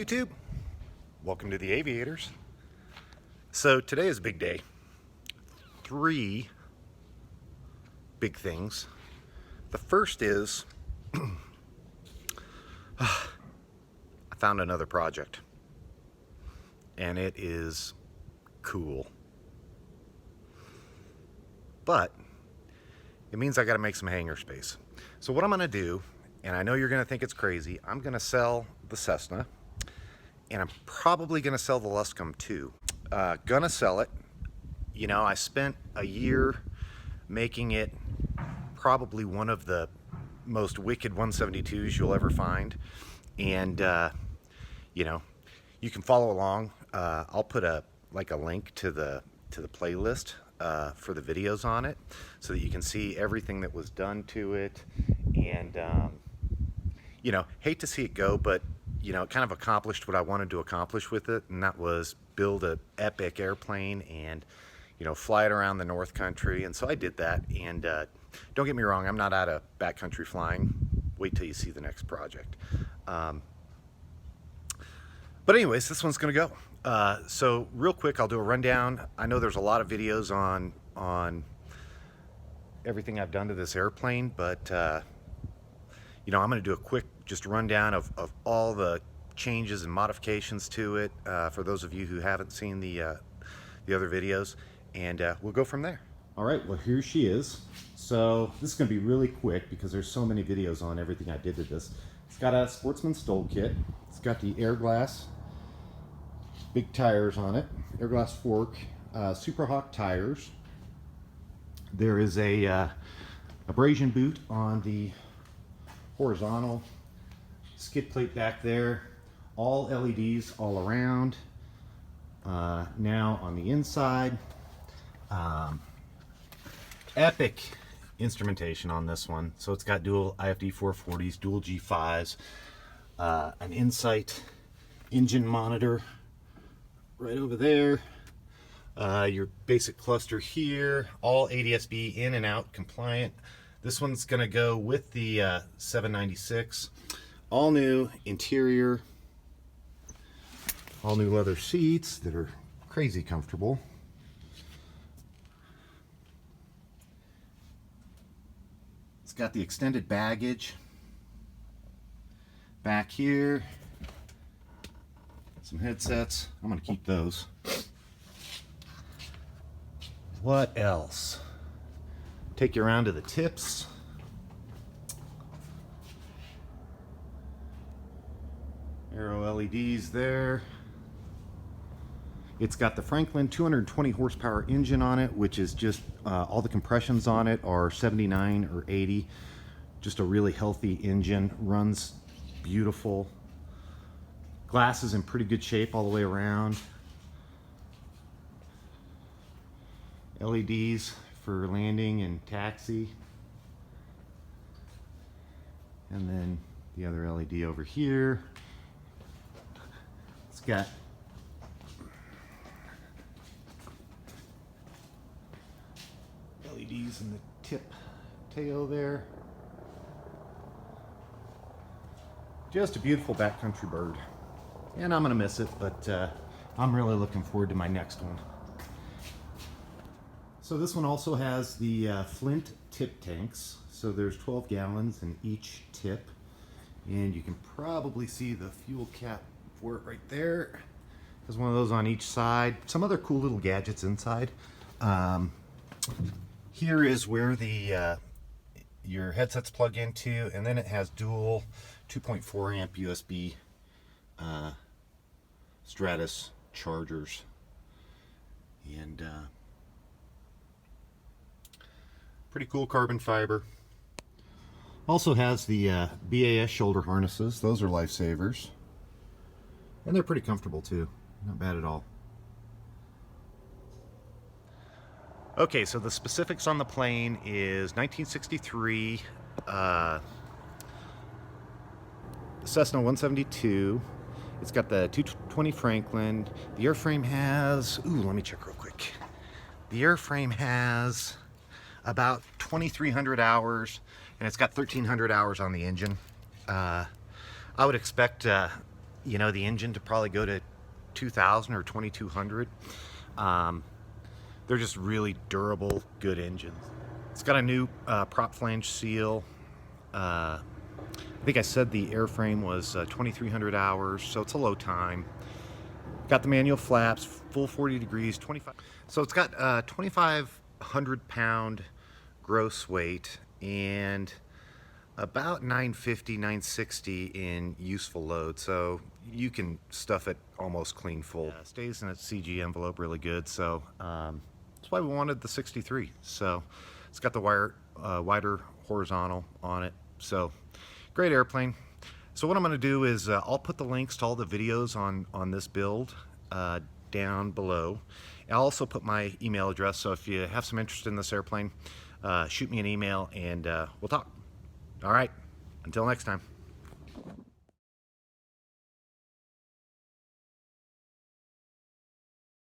YouTube, welcome to the Aviators. So today is a big day. 3 big things. The first is I found another project and it is cool, but it means I got to make some hangar space. So what I'm going to do, and I know you're going to think it's crazy, I'm going to sell the Cessna and I'm probably going to sell the Luscombe too. Gonna sell it. You know, I spent a year making it probably one of the most wicked 172s you'll ever find, and you know, you can follow along. I'll put a link to the playlist for the videos on it, so that you can see everything that was done to it. And you know, hate to see it go, but you know, it kind of accomplished what I wanted to accomplish with it, and that was build an epic airplane and, you know, fly it around the North Country. And so I did that. And don't get me wrong, I'm not out of backcountry flying. Wait till you see the next project. But anyways, this one's gonna go. So real quick, I'll do a rundown. I know there's a lot of videos on everything I've done to this airplane, but you know, I'm gonna do a quick just rundown of all the changes and modifications to it, for those of you who haven't seen the other videos, and we'll go from there. All right, well, here she is. So this is going to be really quick because there's so many videos on everything I did to this. It's got a Sportsman STOL kit. It's got the Airglas big tires on it, Airglas fork, Superhawk tires. There is a abrasion boot on the horizontal skid plate back there. All LEDs all around. Now on the inside, epic instrumentation on this one. So it's got dual IFD 440s, dual G5s, an Insight engine monitor right over there, your basic cluster here, all ADSB in and out compliant. This one's going to go with the 796. All new interior, all new leather seats that are crazy comfortable. It's got the extended baggage back here. Some headsets. I'm going to keep those. What else? Take you around to the tips. Aero LEDs there. It's got the Franklin 220 horsepower engine on it, which is just all the compressions on it are 79 or 80. Just a really healthy engine, runs beautiful. Glass is in pretty good shape all the way around. LEDs for landing and taxi. And then the other LED over here. It's got LEDs in the tip tail there. Just a beautiful backcountry bird. And I'm gonna miss it, but I'm really looking forward to my next one. So this one also has the Flint tip tanks. So there's 12 gallons in each tip. And you can probably see the fuel cap for it right there. There's one of those on each side. Some other cool little gadgets inside. Here is where the your headsets plug into, and then it has dual 2.4 amp USB Stratus chargers, and pretty cool carbon fiber. Also has the BAS shoulder harnesses. Those are lifesavers, and they're pretty comfortable too. Not bad at all. Okay, so the specifics on the plane is 1963 Cessna 172. It's got the 220 Franklin. The airframe has, let me check real quick. The airframe has about 2,300 hours, and it's got 1,300 hours on the engine. I would expect you know, the engine to probably go to 2000 or 2200. They're just really durable, good engines. It's got a new prop flange seal. I think I said the airframe was 2300 hours, so it's a low time. Got the manual flaps, full 40 degrees, 25. So it's got 2,500 pound gross weight and about 950, 960 in useful load. So you can stuff it almost clean full. Yeah, stays in its CG envelope really good. So that's why we wanted the 63. So it's got the wider horizontal on it. So great airplane. So what I'm going to do is I'll put the links to all the videos on this build down below. I'll also put my email address, so if you have some interest in this airplane, shoot me an email and we'll talk. All right, until next time.